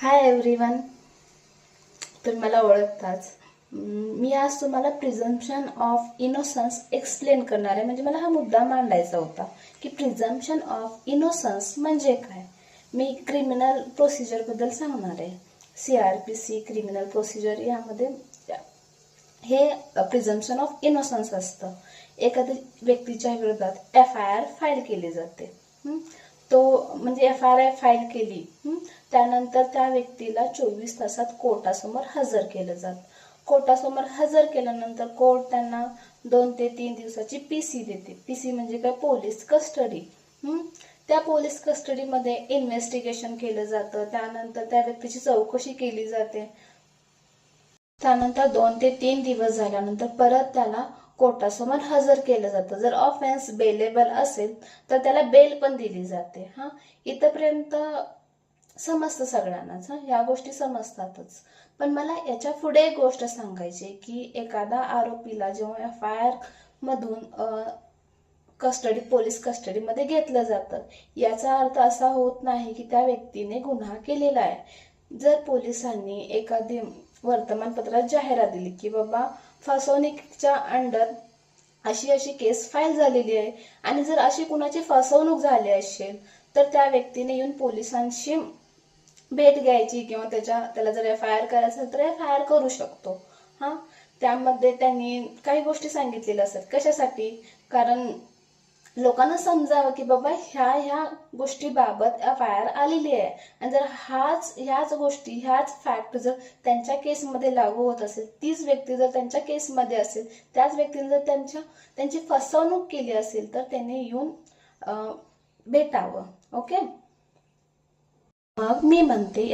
Hi everyone. तुम्ही मला ओळखताच. मी आज तुम्हाला प्रिझम्पशन ऑफ इनोसन्स एक्सप्लेन करणार आहे. म्हणजे मला हा मुद्दा मांडायचा होता की प्रिझम्पशन ऑफ इनोसन्स म्हणजे काय. मी क्रिमिनल प्रोसिजरबद्दल सांगणार आहे. CRPC क्रिमिनल प्रोसिजर यामध्ये हे प्रिझम्पशन ऑफ इनोसन्स असतं. एखाद्या व्यक्तीच्या विरोधात FIR फाईल केली जाते. तो म्हणजे FIR फाईल केली, त्यानंतर त्या व्यक्तीला 24 तासात कोर्टासमोर हजर केलं जातं. कोर्टासमोर हजर केल्यानंतर कोर्ट त्यांना 2 ते 3 दिवसाची PC देते. PC म्हणजे काय, पोलीस कस्टडी. त्या पोलीस कस्टडीमध्ये इन्व्हेस्टिगेशन केलं जातं. त्यानंतर त्या व्यक्तीची चौकशी केली जाते. त्यानंतर 2 ते 3 दिवस झाल्यानंतर परत त्याला कोर्टासमोर हजर केलं जातं. जर ऑफेन्स बेलेबल असेल तर त्याला बेल पण दिली जाते. इथपर्यंत समजतं सगळ्यांनाच. ह्या गोष्टी समजतातच. पण मला याच्या पुढे एक गोष्ट सांगायची की एखादा आरोपीला जेव्हा FIR मधून पोलीस कस्टडीमध्ये घेतलं जातं, याचा अर्थ असा होत नाही की त्या व्यक्तीने गुन्हा केलेला आहे. जर पोलिसांनी एखादी वर्तमानपत्रात जाहिरात दिली की बाबा फसवणुकीच्या अंडर अशी केस फाईल झालेली आहे आणि जर अशी कुणाची फसवणूक झाली असेल तर त्या व्यक्तीने येऊन पोलिसांशी भेट घ्यायची किंवा त्याला जर FIR करायचं असेल तर FIR करू शकतो. त्यामध्ये त्यांनी काही गोष्टी सांगितलेल्या असतात. कशासाठी? कारण लोकांना समजावं की बाबा ह्या गोष्टीबाबत FIR आलेली आहे आणि जर ह्याच गोष्टी ह्याच फॅक्ट जर त्यांच्या केसमध्ये लागू होत असेल, तीच व्यक्ती जर त्यांच्या केसमध्ये असेल, त्याच व्यक्तीने जर त्यांची फसवणूक केली असेल तर त्यांनी येऊन भेटावं. ओके, मग मी म्हणते